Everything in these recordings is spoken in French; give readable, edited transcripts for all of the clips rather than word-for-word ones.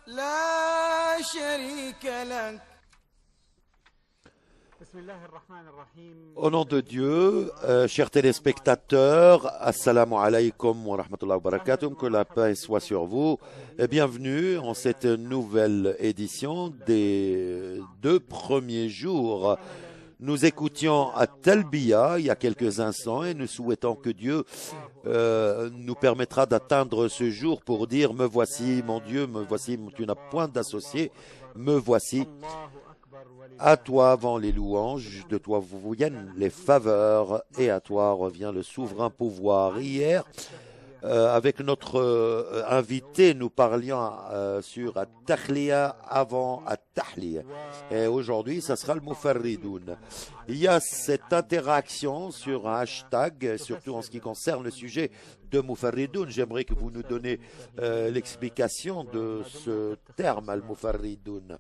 لا شريك لك. Au nom de Dieu, chers téléspectateurs, assalamu alaikum wa rahmatullahi wa barakatuh, que la paix soit sur vous et bienvenue en cette nouvelle édition des 2 premiers jours. Nous écoutions à Talbiya il y a quelques instants et nous souhaitons que Dieu nous permettra d'atteindre ce jour pour dire « Me voici mon Dieu, me voici, tu n'as point d'associé, me voici ». À toi vont les louanges, de toi viennent les faveurs et à toi revient le souverain pouvoir. Hier, avec notre invité, nous parlions sur At-Tahliya avant At-Tahliya. Et aujourd'hui, ça sera le Mufarridoun. Il y a cette interaction sur un hashtag, surtout en ce qui concerne le sujet de Mufarridoun. J'aimerais que vous nous donniez l'explication de ce terme, Al-Mufarridoun.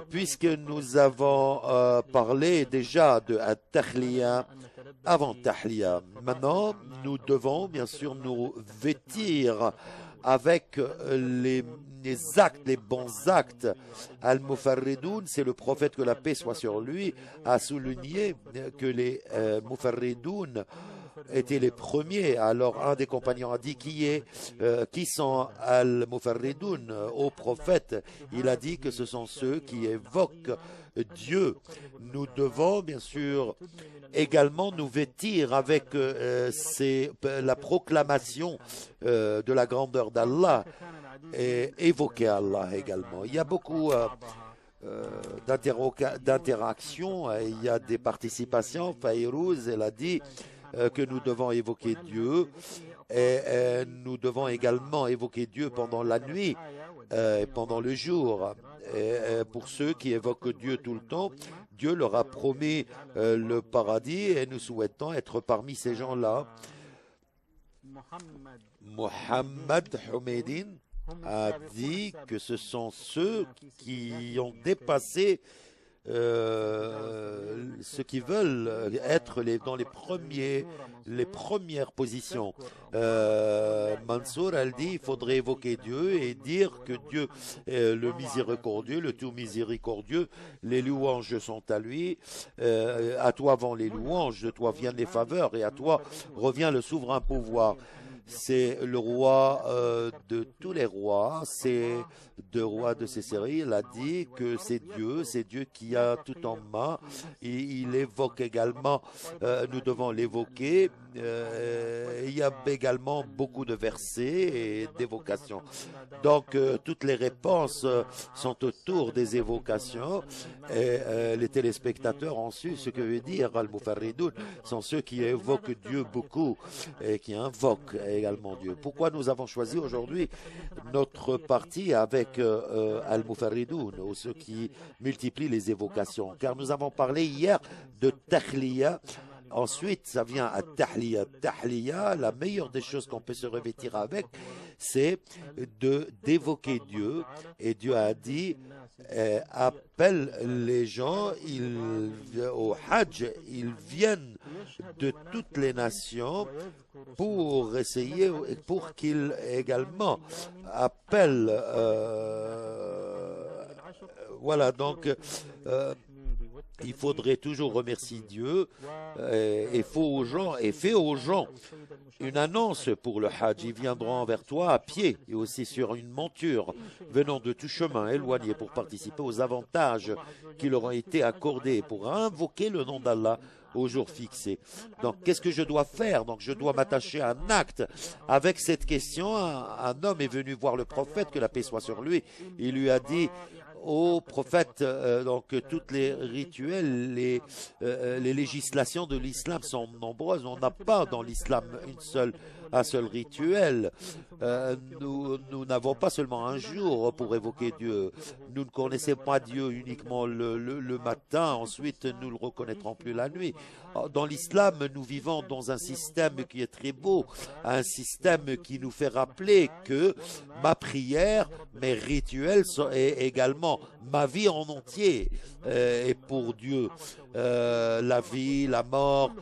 Puisque nous avons parlé déjà de At-Tahliya avant Tahliya. Maintenant, nous devons bien sûr nous vêtir avec les actes, les bons actes. Al-Mufarridoun, c'est le prophète, que la paix soit sur lui, a souligné que les Mufarridoun étaient les premiers. Alors un des compagnons a dit qui sont al-Mufarridoun au prophète. Il a dit que ce sont ceux qui évoquent Dieu. Nous devons bien sûr également nous vêtir avec la proclamation de la grandeur d'Allah et évoquer Allah également. Il y a beaucoup d'interactions, il y a des participations. Fayrouz, elle a dit que nous devons évoquer Dieu et nous devons également évoquer Dieu pendant la nuit et pendant le jour. Et pour ceux qui évoquent Dieu tout le temps, Dieu leur a promis le paradis et nous souhaitons être parmi ces gens-là. Mohammed Humaydin a dit que ce sont ceux qui ont dépassé ceux qui veulent être dans les premières positions. Mansour, elle dit, il faudrait évoquer Dieu et dire que Dieu est le miséricordieux, le tout miséricordieux, les louanges sont à lui, à toi vont les louanges, de toi viennent les faveurs et à toi revient le souverain pouvoir. C'est le roi de tous les rois, c'est le roi de ces séries. Il a dit que c'est Dieu qui a tout en main. Il évoque également, nous devons l'évoquer. Il y a également beaucoup de versets et d'évocations. Donc, toutes les réponses sont autour des évocations. Et les téléspectateurs ont su ce que veut dire Al-Mufarridoun. Sont ceux qui évoquent Dieu beaucoup et qui invoquent également Dieu. Pourquoi nous avons choisi aujourd'hui notre partie avec Al-Mufarridoun, ou ceux qui multiplient les évocations? Car nous avons parlé hier de Tahliya. Ensuite, ça vient à Tahliya. Tahliya, la meilleure des choses qu'on peut se revêtir avec, c'est d'évoquer Dieu. Et Dieu a dit, appelle les gens au Hajj, ils viennent de toutes les nations pour essayer, pour qu'ils également appellent. Voilà, donc il faudrait toujours remercier Dieu et fait aux gens une annonce pour le Hajj. Ils viendront vers toi à pied et aussi sur une monture, venant de tout chemin éloigné pour participer aux avantages qui leur ont été accordés, pour invoquer le nom d'Allah au jour fixé. Donc, qu'est-ce que je dois faire? Donc, je dois m'attacher à un acte. Avec cette question, un homme est venu voir le prophète, que la paix soit sur lui. Il lui a dit, au prophète, donc toutes les rituels, les législations de l'islam sont nombreuses. On n'a pas dans l'islam un seul rituel. Nous n'avons pas seulement un jour pour évoquer Dieu. Nous ne connaissons pas Dieu uniquement le matin, ensuite nous ne le reconnaîtrons plus la nuit. Dans l'islam, nous vivons dans un système qui est très beau, un système qui nous fait rappeler que ma prière, mes rituels et également ma vie en entier est pour Dieu. La vie, la mort,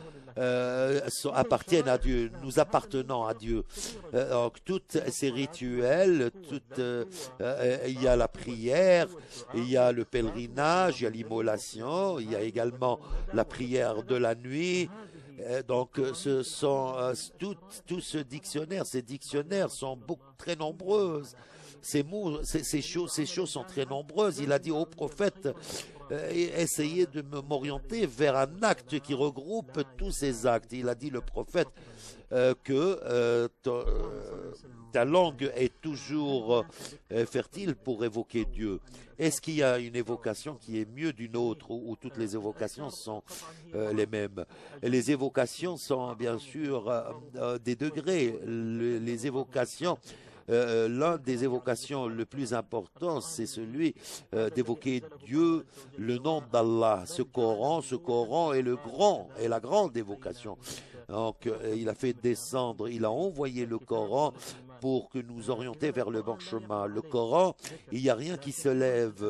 appartiennent à Dieu, nous appartenons à Dieu. Donc, toutes ces rituels, il y a la prière, il y a le pèlerinage, il y a l'immolation, il y a également la prière de la nuit. Donc, ce sont tout ce dictionnaire, ces dictionnaires sont très nombreuses. Ces mots, ces choses sont très nombreuses. Il a dit au prophète, essayez de m'orienter vers un acte qui regroupe tous ces actes. Il a dit le prophète que ta langue est toujours fertile pour évoquer Dieu. Est-ce qu'il y a une évocation qui est mieux d'une autre ou toutes les évocations sont les mêmes? Les évocations sont bien sûr des degrés. Les évocations l'un des évocations le plus important, c'est celui d'évoquer Dieu, le nom d'Allah. Ce Coran est la grande évocation. Donc, il a fait descendre, il a envoyé le Coran pour que nous orienter vers le bon chemin. Le Coran, il n'y a rien qui se lève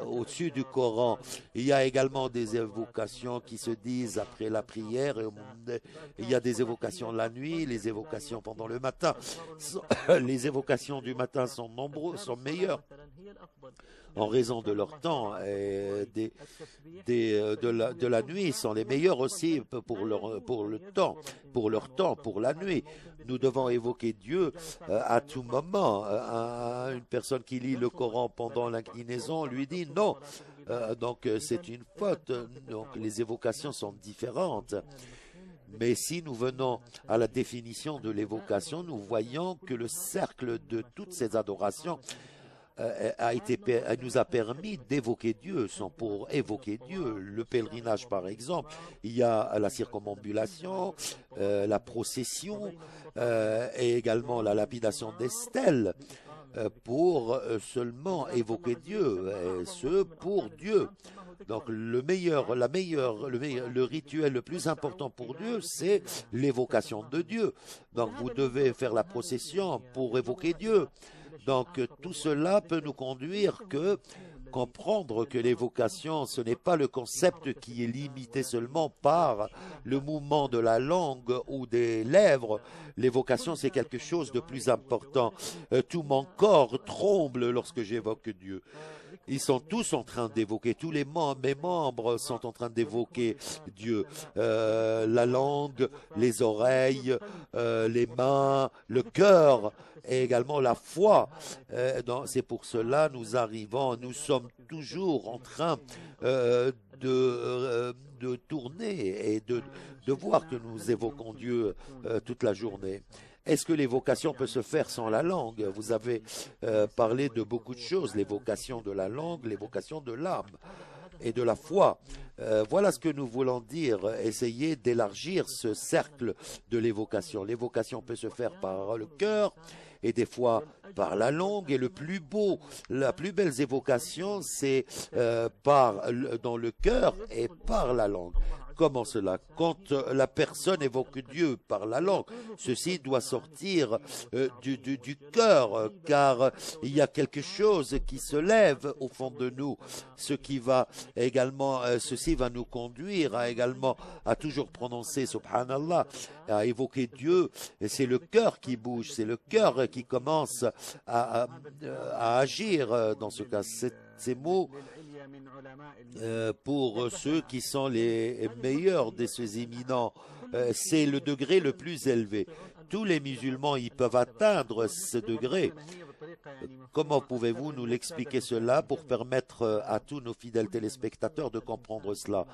au-dessus du Coran. Il y a également des évocations qui se disent après la prière. Il y a des évocations la nuit, les évocations pendant le matin. Les évocations du matin sont nombreuses, sont meilleures en raison de leur temps, et de la nuit sont les meilleurs aussi pour leur temps, pour la nuit. Nous devons évoquer Dieu à tout moment. Une personne qui lit le Coran pendant l'inclinaison lui dit non. Donc c'est une faute. Donc les évocations sont différentes. Mais si nous venons à la définition de l'évocation, nous voyons que le cercle de toutes ces adorations nous a permis d'évoquer Dieu, sont pour évoquer Dieu. Le pèlerinage, par exemple, il y a la circumambulation, la procession et également la lapidation des stèles pour seulement évoquer Dieu, et ce pour Dieu. Donc le rituel le plus important pour Dieu, c'est l'évocation de Dieu. Donc vous devez faire la procession pour évoquer Dieu. Donc tout cela peut nous conduire comprendre que l'évocation, ce n'est pas le concept qui est limité seulement par le mouvement de la langue ou des lèvres. L'évocation, c'est quelque chose de plus important. Tout mon corps tremble lorsque j'évoque Dieu. Ils sont tous en train d'évoquer, mes membres sont en train d'évoquer Dieu. La langue, les oreilles, les mains, le cœur et également la foi. C'est pour cela nous sommes toujours en train de tourner et de voir que nous évoquons Dieu toute la journée. Est-ce que l'évocation peut se faire sans la langue? Vous avez parlé de beaucoup de choses, l'évocation de la langue, l'évocation de l'âme et de la foi. Voilà ce que nous voulons dire, essayer d'élargir ce cercle de l'évocation. L'évocation peut se faire par le cœur et des fois par la langue, et la plus belle évocation, c'est dans le cœur et par la langue. Comment cela? Quand la personne évoque Dieu par la langue, ceci doit sortir du cœur, car il y a quelque chose qui se lève au fond de nous, ceci va nous conduire à toujours prononcer Subhanallah, à évoquer Dieu. C'est le cœur qui bouge, c'est le cœur qui commence à agir dans ce cas. Ces mots pour ceux qui sont les meilleurs de ces éminents, c'est le degré le plus élevé. Tous les musulmans, ils peuvent atteindre ce degré. Comment pouvez-vous nous l'expliquer cela pour permettre à tous nos fidèles téléspectateurs de comprendre cela?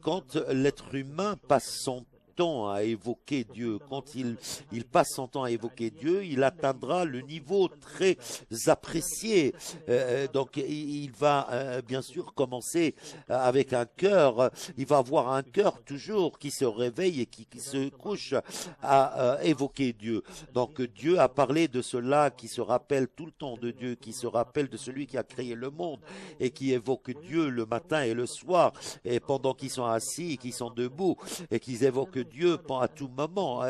Quand l'être humain passe son temps à évoquer Dieu, quand il passe son temps à évoquer Dieu, il atteindra le niveau très apprécié. Donc il va bien sûr commencer avec un cœur, il va avoir un cœur toujours qui se réveille et qui se couche à évoquer Dieu. Donc Dieu a parlé de cela, qui se rappelle tout le temps de Dieu, qui se rappelle de celui qui a créé le monde et qui évoque Dieu le matin et le soir, et pendant qu'ils sont assis, qu'ils sont debout, et qu'ils évoquent Dieu à tout moment.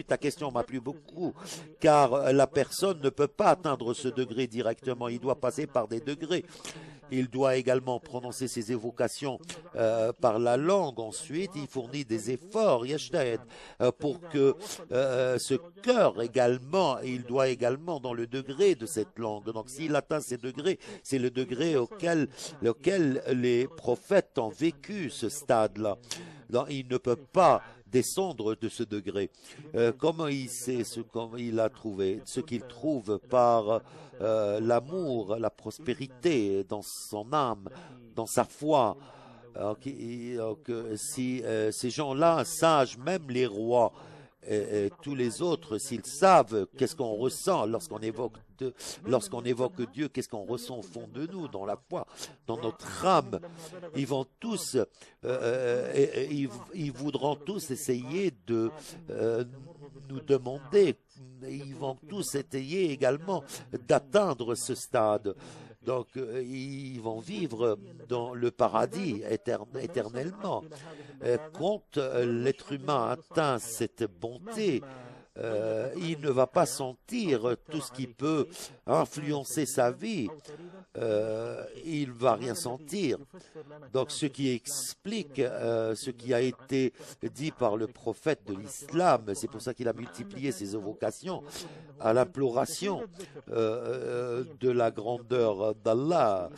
Ta question m'a plu beaucoup, car la personne ne peut pas atteindre ce degré directement, il doit passer par des degrés. Il doit également prononcer ses évocations par la langue. Ensuite, il fournit des efforts, yashtahed, pour que ce cœur également, il doit également dans le degré de cette langue. Donc, s'il atteint ces degrés, c'est le degré auquel les prophètes ont vécu ce stade-là. Il ne peut pas descendre de ce degré. Comment il sait comment il a trouvé ce qu'il trouve par l'amour, la prospérité dans son âme, dans sa foi. Si ces gens-là, sages, même les rois, et tous les autres, s'ils savent qu'est-ce qu'on ressent lorsqu'on évoque Dieu, qu'est-ce qu'on ressent au fond de nous, dans la foi, dans notre âme, ils vont tous, ils voudront tous essayer de nous demander, ils vont tous essayer également d'atteindre ce stade. Donc, ils vont vivre dans le paradis éternellement. Quand l'être humain atteint cette bonté, il ne va pas sentir tout ce qui peut influencer sa vie. Il ne va rien sentir. Donc, ce qui explique ce qui a été dit par le prophète de l'islam, c'est pour ça qu'il a multiplié ses évocations à l'imploration de la grandeur d'Allah.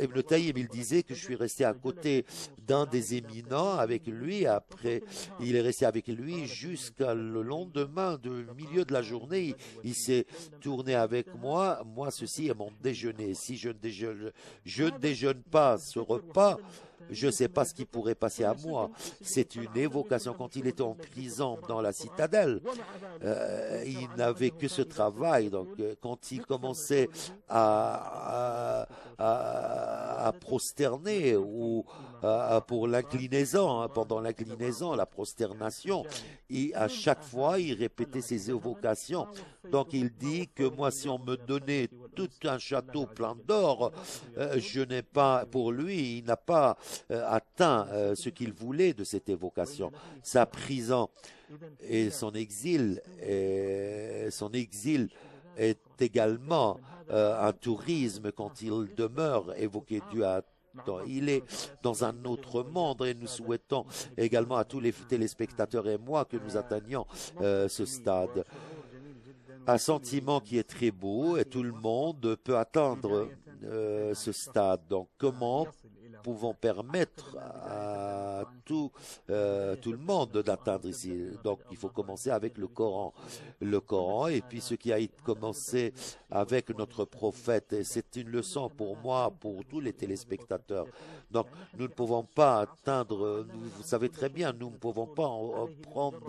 Ibn Tayyib, il disait que je suis resté à côté d'un des éminents avec lui. Après, il est resté avec lui jusqu'à le lendemain, du milieu de la journée. Il s'est tourné avec moi. Moi, ceci est mon déjeuner. Si je ne déjeune pas ce repas, je ne sais pas ce qui pourrait passer à moi. C'est une évocation. Quand il était en prison dans la citadelle, il n'avait que ce travail. Donc, quand il commençait à prosterner ou pour l'inclinaison, pendant l'inclinaison, la prosternation, et à chaque fois, il répétait ses évocations. Donc, il dit que moi, si on me donnait tout un château plein d'or, je n'ai pas, pour lui, il n'a pas atteint ce qu'il voulait de cette évocation. Sa prison et son exil est également un tourisme quand il demeure évoqué Dieu à il est dans un autre monde et nous souhaitons également à tous les téléspectateurs et moi que nous atteignions ce stade. Un sentiment qui est très beau et tout le monde peut atteindre ce stade. Donc comment pouvons permettre à tout le monde d'atteindre ici. Donc, il faut commencer avec le Coran. Le Coran, et puis ce qui a commencé avec notre prophète. Et c'est une leçon pour moi, pour tous les téléspectateurs. Donc, nous ne pouvons pas atteindre, vous savez très bien, nous ne pouvons pas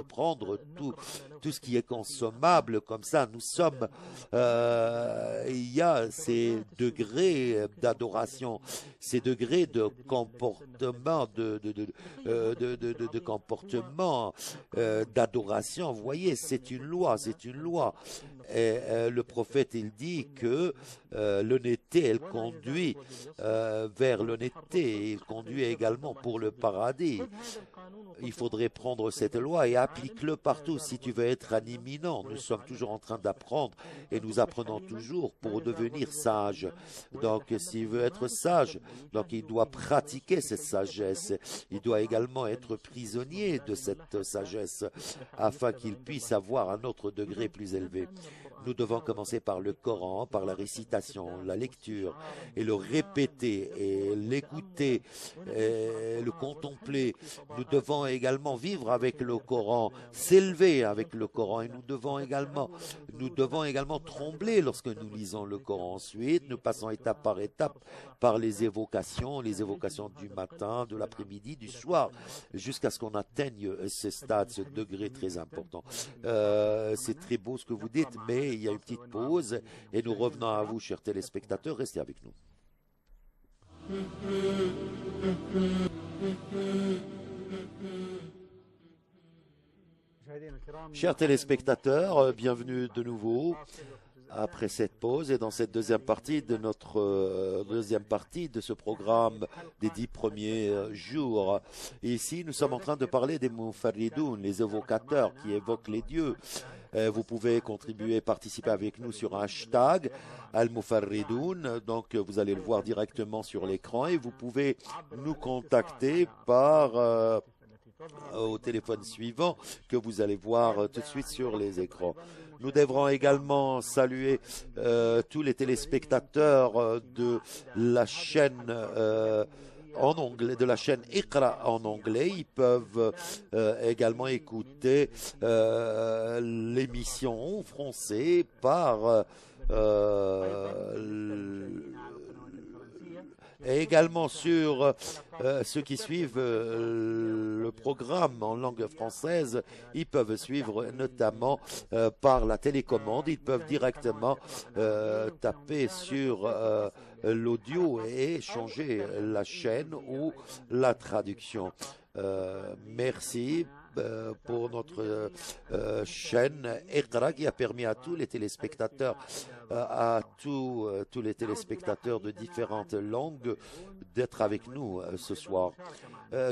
prendre tout ce qui est consommable comme ça. Nous sommes, il y a ces degrés d'adoration, ces degrés de comportement, de comportement d'adoration. Vous voyez, c'est une loi, c'est une loi. Et le prophète, il dit que l'honnêteté, elle conduit vers l'honnêteté, il conduit également pour le paradis. Il faudrait prendre cette loi et applique-le partout. Si tu veux être un éminent, nous sommes toujours en train d'apprendre et nous apprenons toujours pour devenir sage. Donc, s'il veut être sage, donc il doit pratiquer cette sagesse. Il doit également être prisonnier de cette sagesse afin qu'il puisse avoir un autre degré plus élevé. Nous devons commencer par le Coran, par la récitation, la lecture, et le répéter, et l'écouter, et le contempler. Nous devons également vivre avec le Coran, s'élever avec le Coran, et nous devons également trembler lorsque nous lisons le Coran. Ensuite, nous passons étape par étape par les évocations du matin, de l'après-midi, du soir, jusqu'à ce qu'on atteigne ce stade, ce degré très important. C'est très beau ce que vous dites, mais il y a une petite pause et nous revenons à vous, chers téléspectateurs. Restez avec nous. Chers téléspectateurs, bienvenue de nouveau après cette pause et dans cette deuxième partie de ce programme des 10 premiers jours. Et ici, nous sommes en train de parler des mufarridoun, les évocateurs qui évoquent les dieux. Vous pouvez contribuer, participer avec nous sur un hashtag Al-Mufarridoun. Donc, vous allez le voir directement sur l'écran et vous pouvez nous contacter par au téléphone suivant que vous allez voir tout de suite sur les écrans. Nous devrons également saluer tous les téléspectateurs de la chaîne en anglais, de la chaîne Iqra en anglais. Ils peuvent également écouter l'émission en français par et également sur ceux qui suivent le programme en langue française, ils peuvent suivre notamment par la télécommande, ils peuvent directement taper sur l'audio et changer la chaîne ou la traduction. Merci pour notre chaîne Iqra qui a permis à tous les téléspectateurs, à tous les téléspectateurs de différentes langues d'être avec nous ce soir.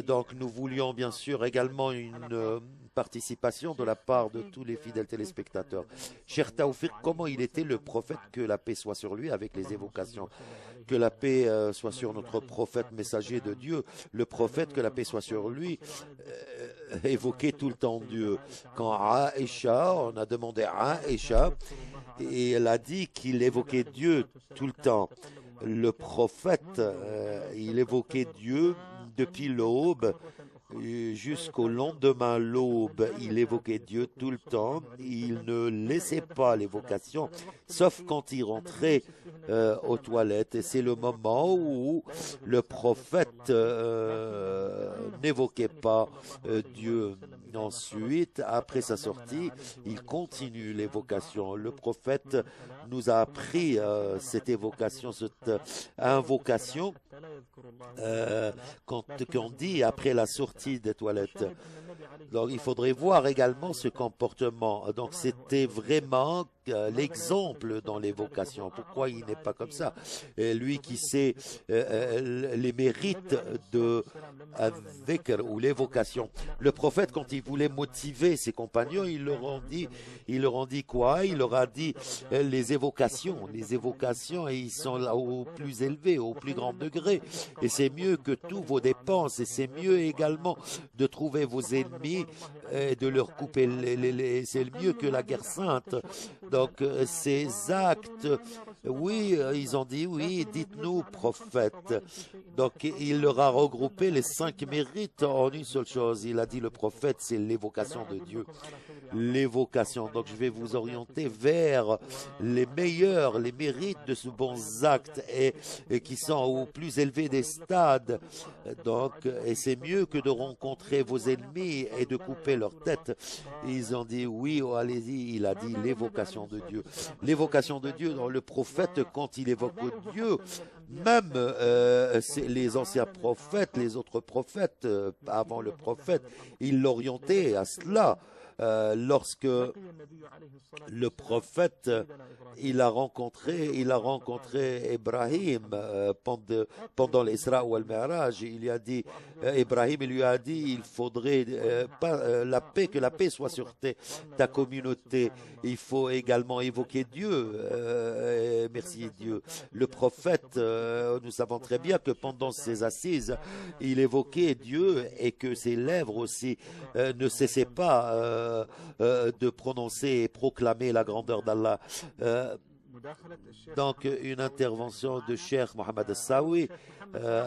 Donc nous voulions bien sûr également une participation de la part de tous les fidèles téléspectateurs. Cher Taoufik, comment il était le prophète, que la paix soit sur lui, avec les évocations? Que la paix soit sur notre prophète messager de Dieu, le prophète, que la paix soit sur lui, évoquait tout le temps Dieu. Quand Aïcha, on a demandé à Aïcha, et elle a dit qu'il évoquait Dieu tout le temps. Le prophète, il évoquait Dieu depuis l'aube jusqu'au lendemain l'aube. Il évoquait Dieu tout le temps. Il ne laissait pas l'évocation, sauf quand il rentrait aux toilettes. Et c'est le moment où le prophète n'évoquait pas Dieu. Ensuite, après sa sortie, il continue l'évocation. Le prophète nous a appris cette évocation, cette invocation qu'on dit après la sortie des toilettes. Donc il faudrait voir également ce comportement. Donc c'était vraiment l'exemple dans l'évocation. Pourquoi il n'est pas comme ça? Lui qui sait les mérites de dhikr ou l'évocation. Le prophète, quand il voulait motiver ses compagnons, il leur a dit quoi? Il leur a dit les évocations, et ils sont là au plus élevé, au plus grand degré. Et c'est mieux que tous vos dépenses, et c'est mieux également de trouver vos ennemis et de leur couper c'est mieux que la guerre sainte. Donc ces actes, oui, ils ont dit oui, dites-nous prophète. Donc il leur a regroupé les 5 mérites en une seule chose. Il a dit le prophète, c'est l'évocation de Dieu. L'évocation. Donc je vais vous orienter vers les meilleurs, les mérites de ce bons actes et qui sont au plus élevé des stades. Donc, et c'est mieux que de rencontrer vos ennemis et de couper leur tête. Ils ont dit oui, oh, allez-y. Il a dit l'évocation de Dieu. L'évocation de Dieu, dans le prophète, quand il évoque Dieu, même les anciens prophètes, les autres prophètes avant le prophète, ils l'orientaient à cela. Lorsque le prophète il a rencontré Ibrahim pendant l'Isra ou al-Mi'raj, il lui a dit, Ibrahim il lui a dit, il faudrait que la paix soit sur ta communauté. Il faut également évoquer Dieu. Merci Dieu. Le prophète, nous savons très bien que pendant ses assises, il évoquait Dieu et que ses lèvres aussi ne cessaient pas de prononcer et proclamer la grandeur d'Allah. Donc, une intervention de Cheikh Mohamed Saoui.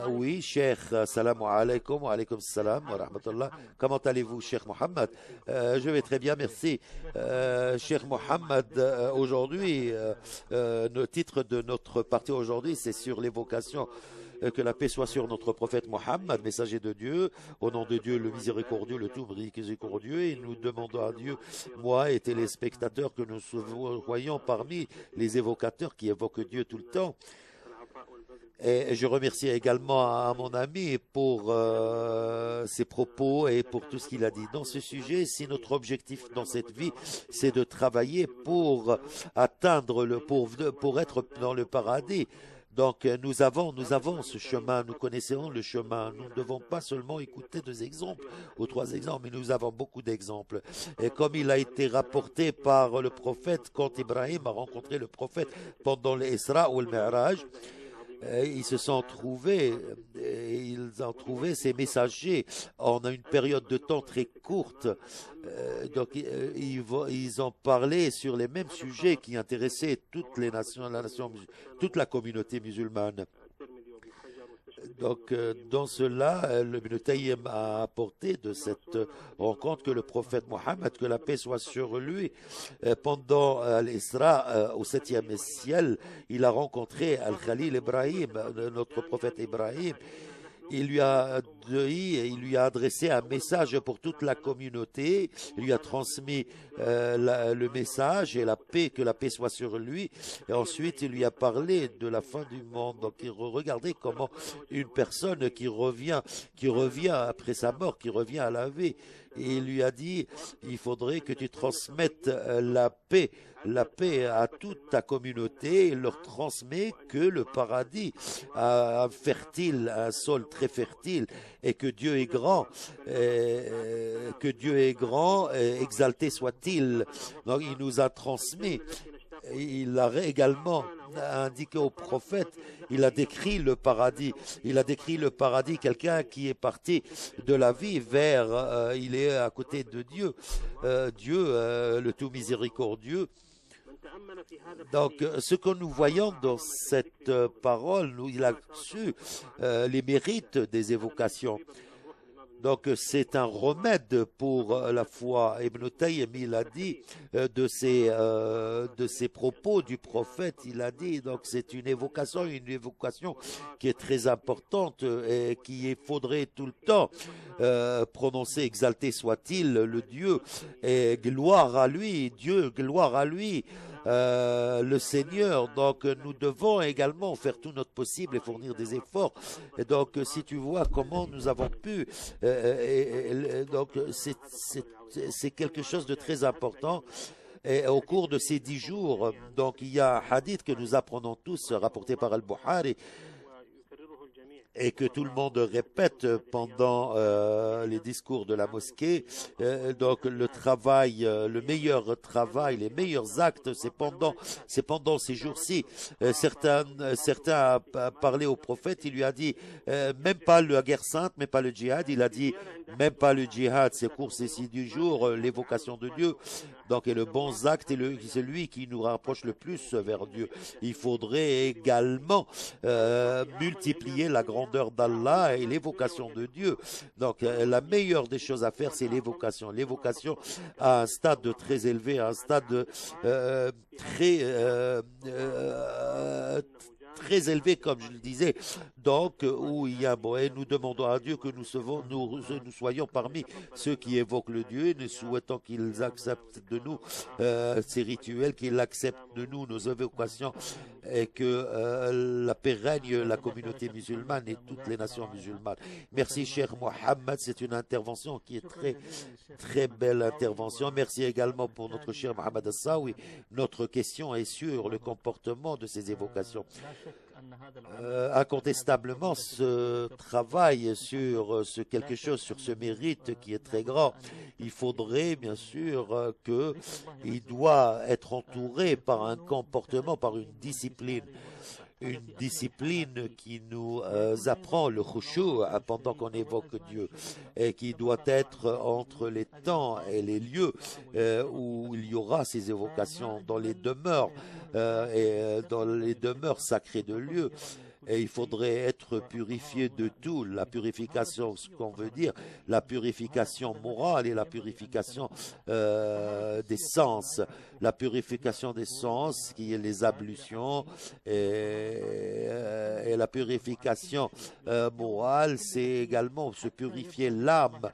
Oui, Cheikh, salam alaikum, wa alaikum salam, wa rahmatullah. Comment allez-vous, Cheikh Mohamed? Je vais très bien, merci. Cheikh Mohamed, aujourd'hui, le titre de notre partie aujourd'hui, c'est sur l'évocation. Que la paix soit sur notre prophète Mohammed, messager de Dieu, au nom de Dieu le miséricordieux, le tout miséricordieux, et nous demandons à Dieu, moi et téléspectateurs, que nous voyons parmi les évocateurs qui évoquent Dieu tout le temps. Et je remercie également à mon ami pour ses propos et pour tout ce qu'il a dit. Dans ce sujet, si notre objectif dans cette vie, c'est de travailler pour atteindre pour être dans le paradis. Donc nous avons ce chemin, nous connaissons le chemin. Nous ne devons pas seulement écouter 2 exemples ou 3 exemples, mais nous avons beaucoup d'exemples. Et comme il a été rapporté par le prophète, quand Ibrahim a rencontré le prophète pendant l'Isra ou le Mi'raj, ils se sont trouvés, ils ont trouvé ces messagers en une période de temps très courte. Donc ils ont parlé sur les mêmes sujets qui intéressaient toutes les nations, toute la communauté musulmane. Donc, dans cela, le Ibn Tayyib a apporté de cette rencontre que le prophète Mohammed, que la paix soit sur lui, pendant l'Isra, au 7e ciel, il a rencontré Al-Khalil Ibrahim, notre prophète Ibrahim. Il lui a adressé un message pour toute la communauté. Il lui a transmis le message et que la paix soit sur lui. Et ensuite, il lui a parlé de la fin du monde. Donc, regardez comment une personne qui revient après sa mort, qui revient à la vie. Et il lui a dit, il faudrait que tu transmettes la paix à toute ta communauté et leur transmet que le paradis a un sol très fertile et que Dieu est grand, exalté soit-il. Donc il nous a transmis. Il a également indiqué au prophète, il a décrit le paradis. Il a décrit le paradis, quelqu'un qui est parti de la vie vers, il est à côté de Dieu, le tout miséricordieux. Donc, ce que nous voyons dans cette parole, il a su les mérites des évocations. Donc, c'est un remède pour la foi. Ibn Tayyib, il a dit de ses propos du prophète, il a dit, donc c'est une évocation qui est très importante et qu'il faudrait tout le temps prononcer, exalté soit-il le Dieu, et gloire à lui, Dieu, gloire à lui. Le Seigneur. Donc, nous devons également faire tout notre possible et fournir des efforts. Et donc, si tu vois comment nous avons pu, donc c'est quelque chose de très important. Et au cours de ces 10 jours, donc il y a un hadith que nous apprenons tous, rapporté par Al-Bukhari, et que tout le monde répète pendant les discours de la mosquée. Donc le meilleur travail, les meilleurs actes, c'est pendant ces jours-ci. Certains a parlé au prophète, il lui a dit même pas la guerre sainte, même pas le djihad, il a dit même pas le djihad, ces cours, ces 6 jours, l'évocation de Dieu. Donc, et le bon acte est celui qui nous rapproche le plus vers Dieu. Il faudrait également multiplier la grandeur d'Allah et l'évocation de Dieu. Donc, la meilleure des choses à faire, c'est l'évocation. L'évocation à un stade très élevé, à un stade très élevé, comme je le disais, donc où il y a et nous demandons à Dieu que nous soyons parmi ceux qui évoquent le Dieu, nous souhaitons qu'il accepte de nous ces rituels, qu'il accepte de nous nos évocations et que la paix règne la communauté musulmane et toutes les nations musulmanes. Merci cher Mohammed, c'est une intervention qui est très très belle intervention. Merci également pour notre cher Mohammed Assaoui. Notre question est sur le comportement de ces évocations. Incontestablement, ce travail sur quelque chose, sur ce mérite qui est très grand, il faudrait bien sûr qu'il doit être entouré par un comportement, par une discipline qui nous apprend le khushu pendant qu'on évoque Dieu et qui doit être entre les temps et les lieux où il y aura ces évocations dans les demeures et dans les demeures sacrées de lieu. Et il faudrait être purifié de tout. La purification, ce qu'on veut dire, la purification morale et la purification des sens. La purification des sens, qui est les ablutions, et la purification morale, c'est également se purifier l'âme,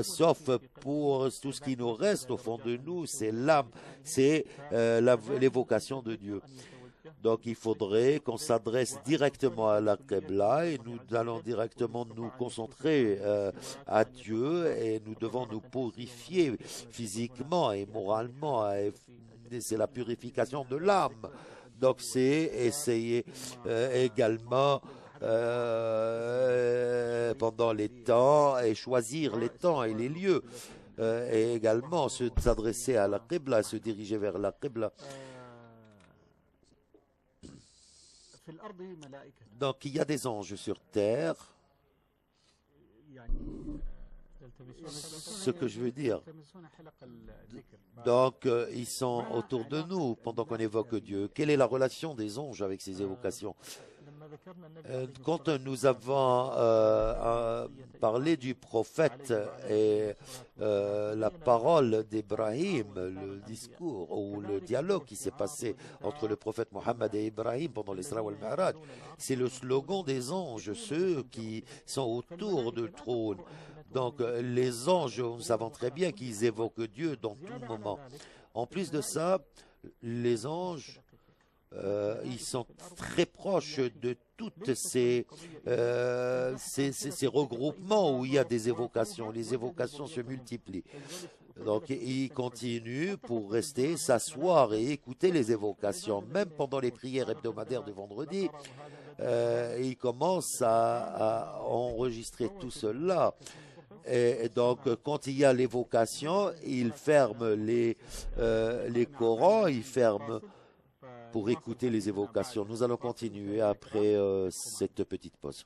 sauf pour tout ce qui nous reste au fond de nous, c'est l'âme, c'est l'évocation de Dieu. Donc il faudrait qu'on s'adresse directement à la Qibla et nous allons directement nous concentrer à Dieu et nous devons nous purifier physiquement et moralement. C'est la purification de l'âme. Donc c'est essayer également pendant les temps et choisir les temps et les lieux et également s'adresser à la Qibla, se diriger vers la Qibla. Donc il y a des anges sur terre. Ce que je veux dire. Donc ils sont autour de nous pendant qu'on évoque Dieu. Quelle est la relation des anges avec ces évocations? Quand nous avons parlé du prophète et la parole d'Ibrahim, le discours ou le dialogue qui s'est passé entre le prophète Mohammed et Ibrahim pendant l'Isra wal Mi'raj, c'est le slogan des anges, ceux qui sont autour du trône. Donc les anges, nous savons très bien qu'ils évoquent Dieu dans tout moment. En plus de ça, les anges ils sont très proches de toutes ces regroupements où il y a des évocations. Les évocations se multiplient. Donc, ils continuent pour rester, s'asseoir et écouter les évocations. Même pendant les prières hebdomadaires de vendredi, ils commencent à enregistrer tout cela. Et donc, quand il y a l'évocation, ils ferment les Corans, ils ferment pour écouter les évocations. Nous allons continuer après cette petite pause.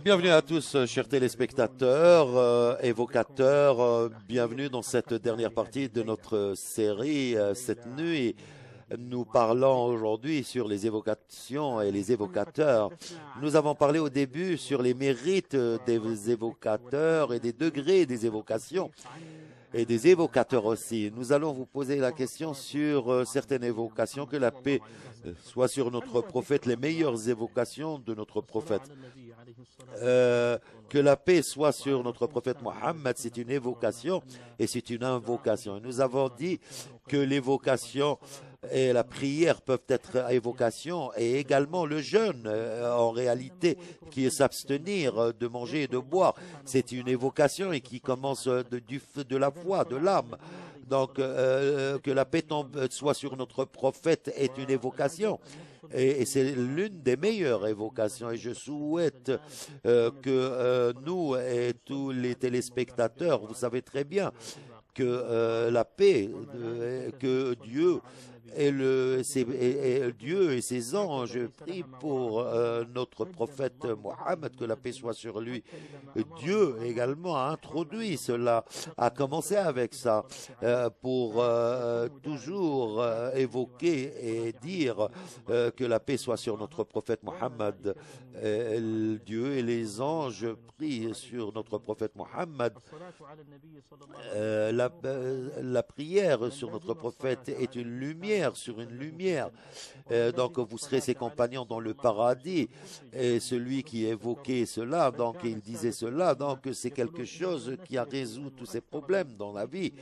Bienvenue à tous, chers téléspectateurs, évocateurs. Bienvenue dans cette dernière partie de notre série cette nuit. Nous parlons aujourd'hui sur les évocations et les évocateurs. Nous avons parlé au début sur les mérites des évocateurs et des degrés des évocations et des évocateurs aussi. Nous allons vous poser la question sur certaines évocations, que la paix soit sur notre prophète, les meilleures évocations de notre prophète. Que la paix soit sur notre prophète Mohammed, c'est une évocation et c'est une invocation. Nous avons dit que l'évocation et la prière peuvent être évocations et également le jeûne en réalité qui est s'abstenir de manger et de boire. C'est une évocation et qui commence de la foi, de l'âme. Donc que la paix tombe soit sur notre prophète est une évocation. Et c'est l'une des meilleures évocations. Et je souhaite que nous et tous les téléspectateurs, vous savez très bien que la paix, que Dieu Dieu et ses anges prient pour notre prophète Mohammed, que la paix soit sur lui. Dieu également a introduit cela, a commencé avec ça, pour toujours évoquer et dire que la paix soit sur notre prophète Mohammed. Dieu et les anges prient sur notre prophète Mohammed. La prière sur notre prophète est une lumière sur une lumière. Donc vous serez ses compagnons dans le paradis. Et celui qui évoquait cela, donc il disait cela, donc c'est quelque chose qui a résolu tous ces problèmes dans la vie.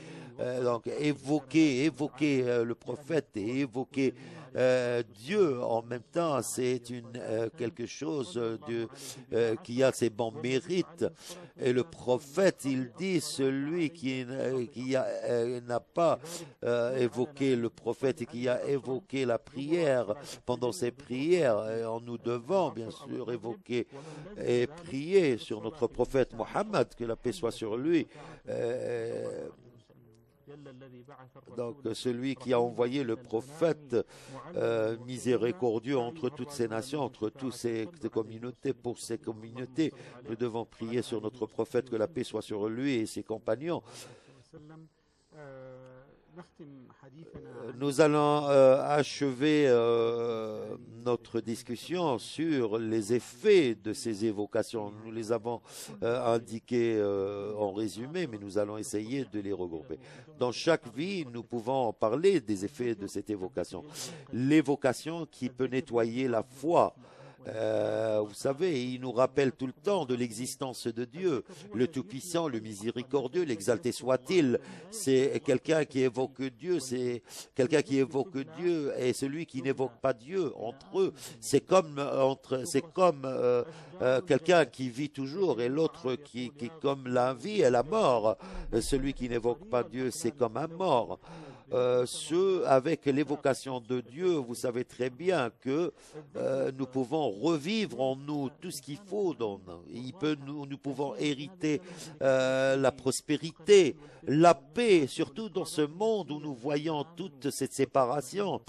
Donc évoquer le prophète et évoquer Dieu en même temps, c'est quelque chose qui a ses bons mérites. Et le prophète, il dit, celui qui n'a pas évoqué le prophète et qui a évoqué la prière pendant ses prières, et nous devons bien sûr évoquer et prier sur notre prophète Mohammed, que la paix soit sur lui. Donc celui qui a envoyé le prophète miséricordieux entre toutes ces nations, entre toutes ces communautés, pour ces communautés, nous devons prier sur notre prophète, que la paix soit sur lui et ses compagnons. Nous allons achever notre discussion sur les effets de ces évocations. Nous les avons indiqués en résumé, mais nous allons essayer de les regrouper. Dans chaque vie, nous pouvons parler des effets de cette évocation. L'évocation qui peut nettoyer la foi Vous savez, il nous rappelle tout le temps de l'existence de Dieu, le Tout-Puissant, le Miséricordieux, l'exalté soit-il. C'est quelqu'un qui évoque Dieu, c'est quelqu'un qui évoque Dieu et celui qui n'évoque pas Dieu entre eux. C'est comme quelqu'un qui vit toujours et l'autre qui est comme la vie et la mort. Celui qui n'évoque pas Dieu, c'est comme un mort. Ceux avec l'évocation de Dieu, vous savez très bien que nous pouvons revivre en nous tout ce qu'il faut. Nous pouvons hériter la prospérité, la paix, surtout dans ce monde où nous voyons toute cette séparation.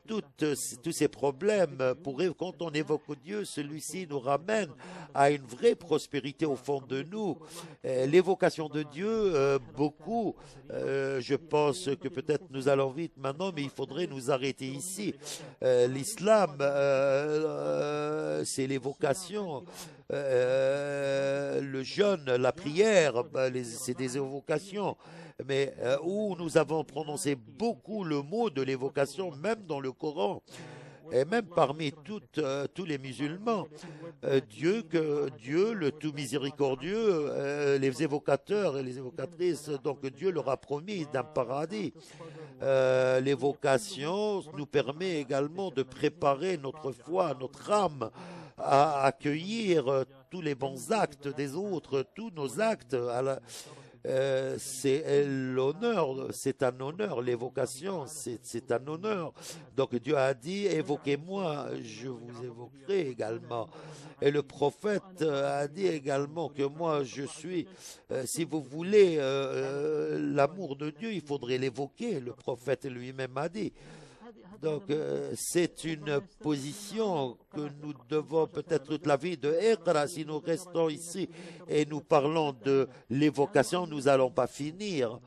Tous ces problèmes, quand on évoque Dieu, celui-ci nous ramène à une vraie prospérité au fond de nous. L'évocation de Dieu, je pense que peut-être nous allons vite maintenant, mais il faudrait nous arrêter ici. L'islam, c'est l'évocation. Le jeûne, la prière, c'est des évocations. Mais où nous avons prononcé beaucoup le mot de l'évocation, même dans le Coran, et même parmi tous les musulmans. Dieu, le tout miséricordieux, les évocateurs et les évocatrices, donc Dieu leur a promis d'un paradis. L'évocation nous permet également de préparer notre foi, notre âme, à accueillir tous les bons actes des autres, tous nos actes c'est l'honneur, c'est un honneur, l'évocation, c'est un honneur. Donc Dieu a dit, évoquez-moi, je vous évoquerai également. Et le prophète a dit également que moi je suis, si vous voulez l'amour de Dieu, il faudrait l'évoquer, le prophète lui-même a dit. Donc, c'est une position que nous devons peut-être toute la vie de Iqra. Si nous restons ici et nous parlons de l'évocation, nous n'allons pas finir.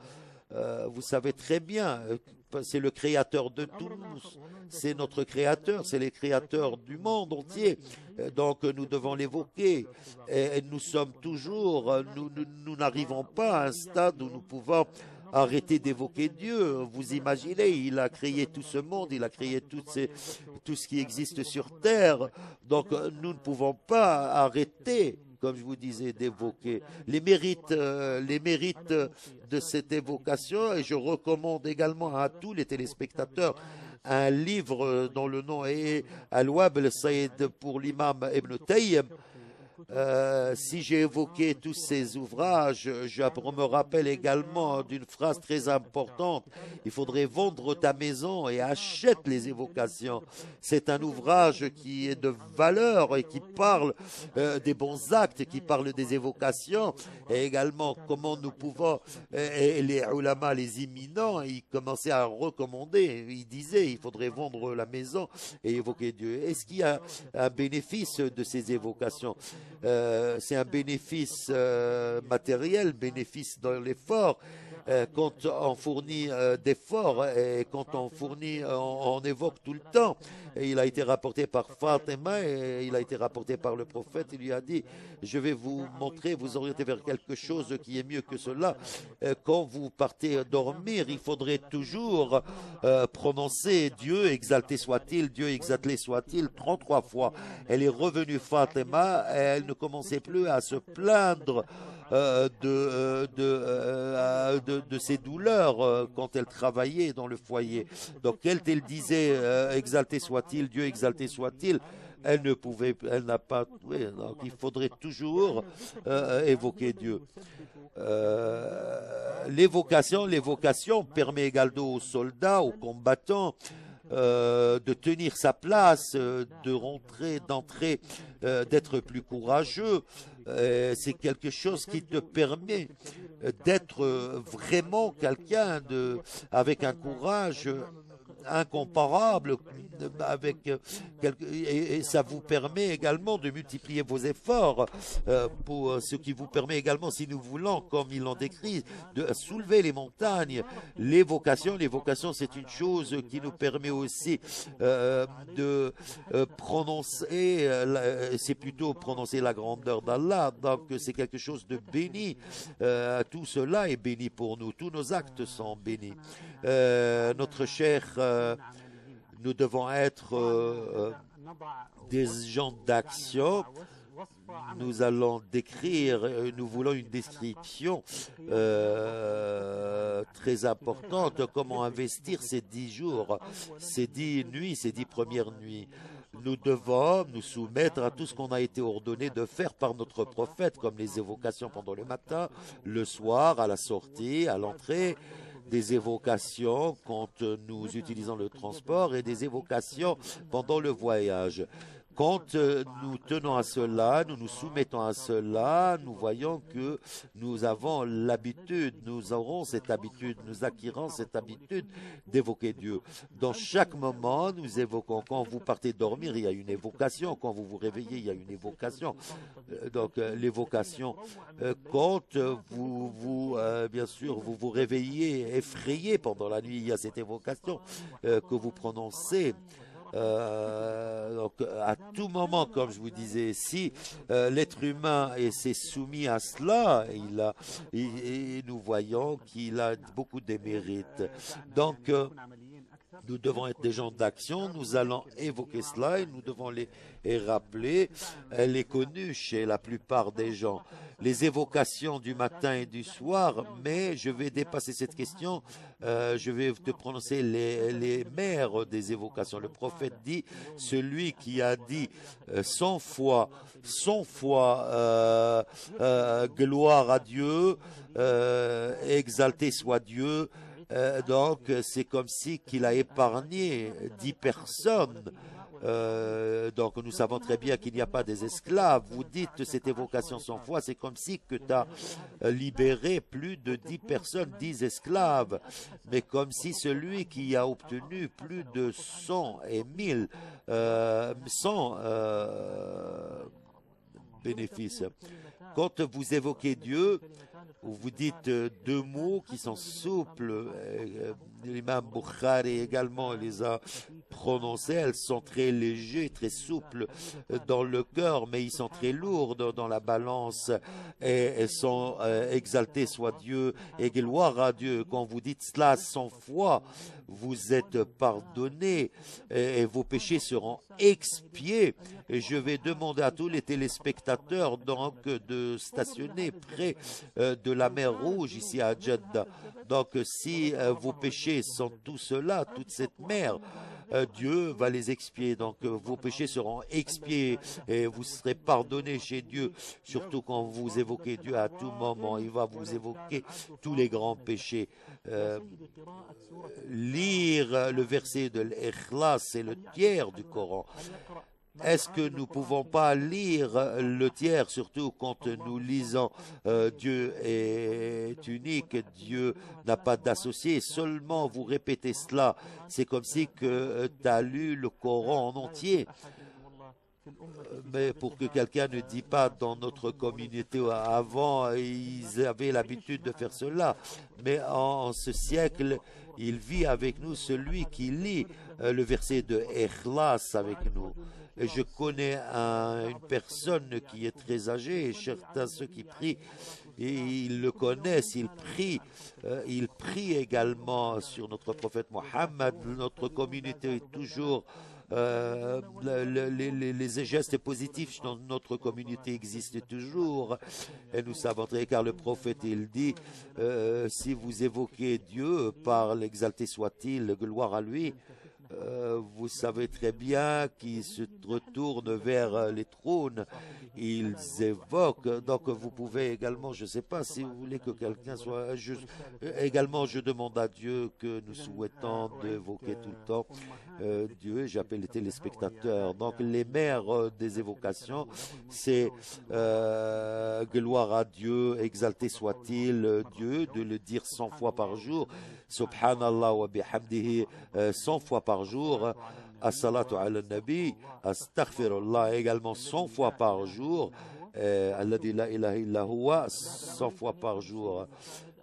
Vous savez très bien, c'est le créateur de tous. C'est notre créateur, c'est le créateur du monde entier. Donc, nous devons l'évoquer. Et nous sommes toujours, nous n'arrivons pas à un stade où nous pouvons arrêtez d'évoquer Dieu. Vous imaginez, il a créé tout ce monde, il a créé tout ce qui existe sur terre. Donc nous ne pouvons pas arrêter, comme je vous disais, d'évoquer les mérites de cette évocation. Et je recommande également à tous les téléspectateurs un livre dont le nom est Al-Wab al-Saïd pour l'imam Ibn Tayyib. Si j'ai évoqué tous ces ouvrages, je me rappelle également d'une phrase très importante. Il faudrait vendre ta maison et achète les évocations. C'est un ouvrage qui est de valeur et qui parle des bons actes, qui parle des évocations et également comment nous pouvons, et les ulama, les imminents, ils commençaient à recommander. Ils disaient il faudrait vendre la maison et évoquer Dieu. Est-ce qu'il y a un bénéfice de ces évocations? C'est un bénéfice matériel, bénéfice dans l'effort. Quand on fournit d'efforts et quand on fournit, on évoque tout le temps. Et il a été rapporté par Fatima et il a été rapporté par le prophète. Il lui a dit, je vais vous montrer, vous orienter vers quelque chose qui est mieux que cela. Quand vous partez dormir, il faudrait toujours prononcer Dieu, exalté soit-il, Dieu exalté soit-il, 33 fois. Elle est revenue Fatima et elle ne commençait plus à se plaindre de ses douleurs quand elle travaillait dans le foyer. Donc, elle disait, exalté soit-il, Dieu exalté soit-il, elle n'a pas, oui, donc il faudrait toujours évoquer Dieu. L'évocation permet également aux soldats, aux combattants, de tenir sa place, d'entrer, d'être plus courageux. C'est quelque chose qui te permet d'être vraiment quelqu'un avec un courage incomparable, et ça vous permet également de multiplier vos efforts, pour ce qui vous permet également, si nous voulons, comme ils l'ont décrit, de soulever les montagnes. L'évocation, c'est une chose qui nous permet aussi de prononcer, c'est plutôt prononcer la grandeur d'Allah, donc c'est quelque chose de béni. Tout cela est béni pour nous, tous nos actes sont bénis. Notre cher, nous devons être des gens d'action. Nous allons décrire, nous voulons une description très importante, comment investir ces 10 jours, ces 10 nuits, ces 10 premières nuits. Nous devons nous soumettre à tout ce qu'on a été ordonné de faire par notre prophète, comme les évocations pendant le matin, le soir, à la sortie, à l'entrée, des évocations quand nous utilisons le transport et des évocations pendant le voyage. Quand nous tenons à cela, nous nous soumettons à cela, nous voyons que nous avons l'habitude, nous aurons cette habitude, nous acquérons cette habitude d'évoquer Dieu. Dans chaque moment, nous évoquons. Quand vous partez dormir, il y a une évocation. Quand vous vous réveillez, il y a une évocation. Donc l'évocation, quand bien sûr, vous vous réveillez effrayé pendant la nuit, il y a cette évocation que vous prononcez. Donc à tout moment, comme je vous disais, si l'être humain s'est soumis à cela, et nous voyons qu'il a beaucoup de mérites. Donc nous devons être des gens d'action, nous allons évoquer cela et nous devons les rappeler. Elle est connue chez la plupart des gens, les évocations du matin et du soir, mais je vais dépasser cette question, je vais te prononcer les mères des évocations. Le prophète dit, celui qui a dit 100 fois gloire à Dieu, exalté soit Dieu, donc c'est comme si qu'il a épargné 10 personnes. Donc nous savons très bien qu'il n'y a pas des esclaves. Vous dites cette évocation 100 fois, c'est comme si que tu as libéré plus de 10 personnes, 10 esclaves, mais comme si celui qui a obtenu plus de 100 et 1000 bénéfices. Quand vous évoquez Dieu, vous dites 2 mots qui sont souples. L'imam Bukhari également les a prononcés. Elles sont très légers, très souples dans le cœur, mais ils sont très lourds dans la balance. Et elles sont exaltées soit Dieu et gloire à Dieu. Quand vous dites cela 100 fois, vous êtes pardonnés et vos péchés seront expiés. Et je vais demander à tous les téléspectateurs donc de stationner près de la mer Rouge ici à Jeddah. Donc si vos péchés sont tout cela, toute cette mer, Dieu va les expier. Donc vos péchés seront expiés et vous serez pardonnés chez Dieu. Surtout quand vous évoquez Dieu à tout moment, il va vous évoquer tous les grands péchés. Lire le verset de l'Ikhlas, c'est le tiers du Coran. Est-ce que nous ne pouvons pas lire le tiers, surtout quand nous lisons Dieu est unique, Dieu n'a pas d'associé, seulement vous répétez cela, c'est comme si que tu as lu le Coran en entier. Mais pour que quelqu'un ne dise pas dans notre communauté avant, ils avaient l'habitude de faire cela. Mais en ce siècle, il vit avec nous celui qui lit le verset de Ikhlas avec nous. Je connais une personne qui est très âgée, et certains ceux qui prient, et ils le connaissent, il prie également sur notre prophète Mohammed. Notre communauté est toujours les gestes positifs dans notre communauté existent toujours et nous savons très car le prophète il dit si vous évoquez Dieu par l'exalté soit-il, gloire à lui, vous savez très bien qu'ils se retournent vers les trônes, ils évoquent, donc vous pouvez également, je ne sais pas si vous voulez que quelqu'un soit juste, également je demande à Dieu que nous souhaitons d'évoquer tout le temps Dieu, j'appelle les téléspectateurs, donc les mères des évocations, c'est gloire à Dieu, exalté soit-il Dieu, de le dire 100 fois par jour, subhanallah wa bihamdihi 100 fois par jour, as-salatu ala nabi, astaghfirullah également 100 fois par jour, alladhi la ilaha illa huwa 100 fois par jour.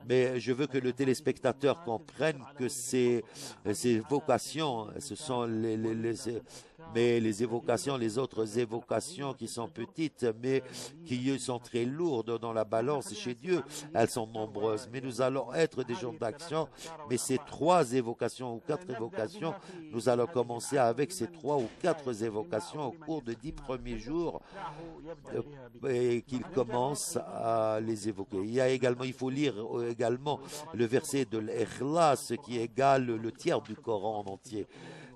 Mais je veux que le téléspectateur comprenne que ces vocations, ce sont Mais les évocations, les autres évocations qui sont petites, mais qui sont très lourdes dans la balance chez Dieu, elles sont nombreuses. Mais nous allons être des gens d'action. Mais ces 3 évocations ou 4 évocations, nous allons commencer avec ces 3 ou 4 évocations au cours de 10 premiers jours et qu'il commence à les évoquer. Il faut lire également le verset de l'Ikhlas qui égale le tiers du Coran en entier.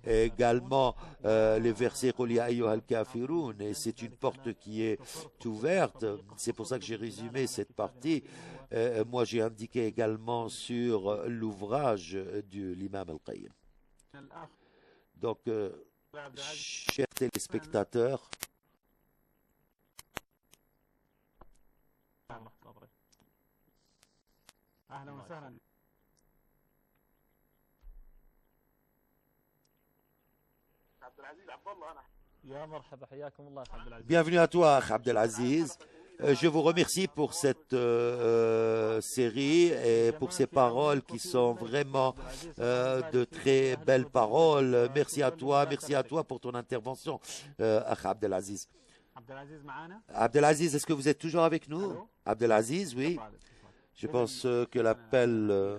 Et également les versets Qul ya ayyuhal kafirun, et c'est une porte qui est ouverte. C'est pour ça que j'ai résumé cette partie. Moi, j'ai indiqué également sur l'ouvrage de l'imam Al-Qayyim. Donc, chers téléspectateurs, bienvenue à toi, Abdelaziz. Je vous remercie pour cette série et pour ces paroles qui sont vraiment de très belles paroles. Merci à toi pour ton intervention, Abdelaziz. Abdelaziz, est-ce que vous êtes toujours avec nous? Abdelaziz, oui. Je pense que l'appel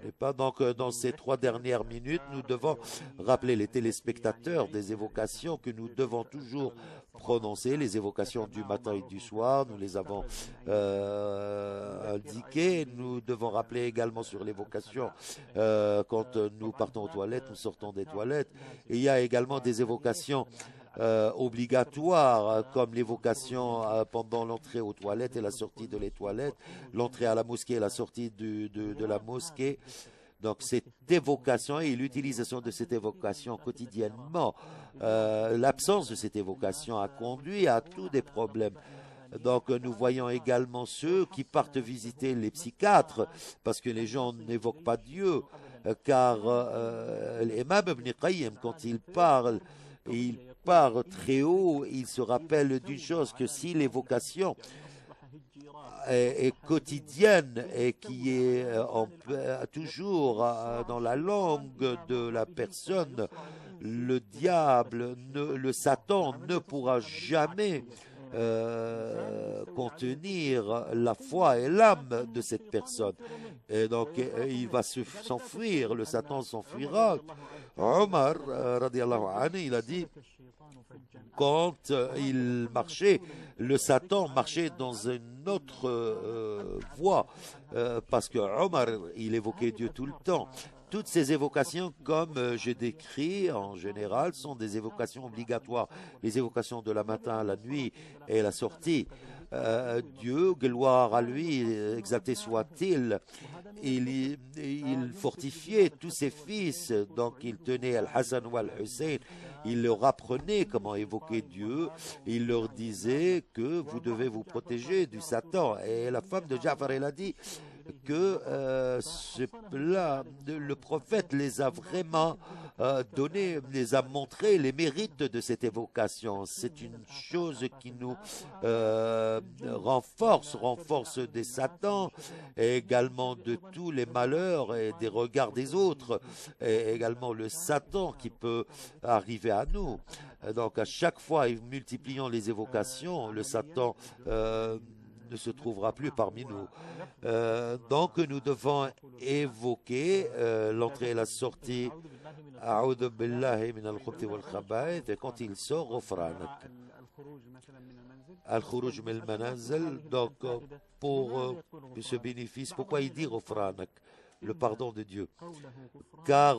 n'est pas. Donc, dans ces 3 dernières minutes, nous devons rappeler les téléspectateurs des évocations que nous devons toujours prononcer, les évocations du matin et du soir. Nous les avons indiquées. Nous devons rappeler également sur l'évocation quand nous partons aux toilettes, nous sortons des toilettes. Et il y a également des évocations obligatoires comme l'évocation pendant l'entrée aux toilettes et la sortie de les toilettes, l'entrée à la mosquée et la sortie de la mosquée. Donc cette évocation et l'utilisation de cette évocation quotidiennement, l'absence de cette évocation a conduit à tous des problèmes. Donc nous voyons également ceux qui partent visiter les psychiatres parce que les gens n'évoquent pas Dieu, car l'imam Ibn Qayyim, quand il parle, il part très haut, il se rappelle d'une chose, que si l'évocation est quotidienne et qui est toujours dans la langue de la personne, le diable, le Satan ne pourra jamais contenir la foi et l'âme de cette personne. Et donc, il va s'enfuir, le Satan s'enfuira. Omar, radiallahu anhu, il a dit, quand il marchait, le Satan marchait dans une autre voie, parce que Omar, il évoquait Dieu tout le temps. Toutes ces évocations, comme je décris en général, sont des évocations obligatoires. Les évocations de la matin à la nuit et la sortie. Dieu, gloire à lui, exalté soit-il, il fortifiait tous ses fils, donc il tenait Al-Hassan ou Al-Hussein, il leur apprenait comment évoquer Dieu, il leur disait que vous devez vous protéger du Satan. Et la femme de Ja'far, elle a dit que le prophète les a vraiment donné, les a montré les mérites de cette évocation. C'est une chose qui nous renforce des Satans, et également de tous les malheurs et des regards des autres, et également le Satan qui peut arriver à nous. Donc à chaque fois, multipliant les évocations, le Satan ne se trouvera plus parmi nous. Donc nous devons évoquer l'entrée et la sortie. A'udhu billahi min al-khubuthi wal khaba'ith, et quand il sort, ghufranak. Al-khuruj min al-manazil. Donc pour ce bénéfice, pourquoi il dit ghufranak? Le pardon de Dieu. Car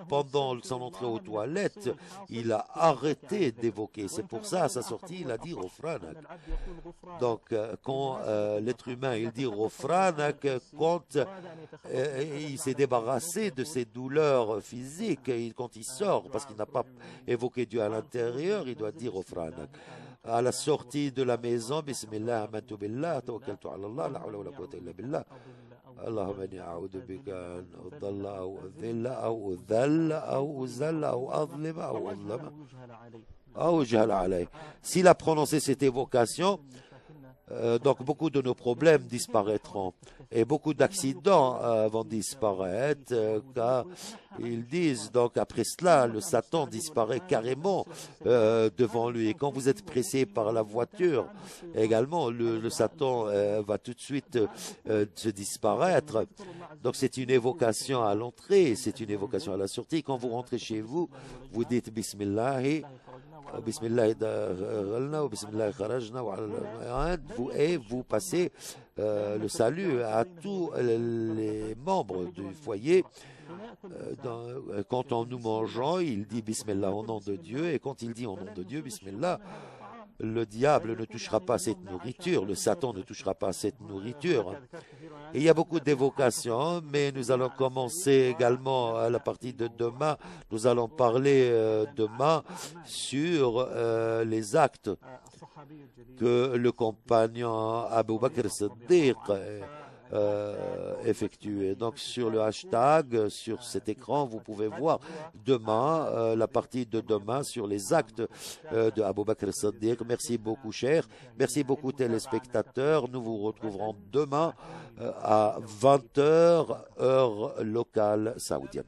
pendant son entrée aux toilettes, il a arrêté d'évoquer. C'est pour ça, à sa sortie, il a dit Ghufranak. Donc, quand l'être humain, il dit Ghufranak, quand il s'est débarrassé de ses douleurs physiques, quand il sort, parce qu'il n'a pas évoqué Dieu à l'intérieur, il doit dire Ghufranak. À la sortie de la maison, Bismillah, amantu billah, tawakkaltu ala Allah, la hawla wa la quwwata illa billah. Allahumma inni a'udhu bika an udalla aw udhilla aw udhalla aw uzalla aw adlima aw adlama aw ujhala alayh. S'il a prononcé cette évocation, Donc beaucoup de nos problèmes disparaîtront et beaucoup d'accidents vont disparaître car ils disent donc après cela le Satan disparaît carrément devant lui et quand vous êtes pressé par la voiture également le Satan va tout de suite se disparaître. Donc c'est une évocation à l'entrée, c'est une évocation à la sortie. Quand vous rentrez chez vous, vous dites Bismillah. Et vous passez le salut à tous les membres du foyer. Quand nous mangeons, il dit Bismillah au nom de Dieu, et quand il dit au nom de Dieu Bismillah, le diable ne touchera pas à cette nourriture, le Satan ne touchera pas à cette nourriture. Et il y a beaucoup d'évocations, mais nous allons commencer également à la partie de demain. Nous allons parler demain sur les actes que le compagnon Abu Bakr Siddiq effectué. Donc sur le hashtag, sur cet écran, vous pouvez voir demain, la partie de demain sur les actes de Abu Bakr Siddiq. Merci beaucoup, cher. Merci beaucoup, téléspectateurs. Nous vous retrouverons demain à 20h, heure locale saoudienne.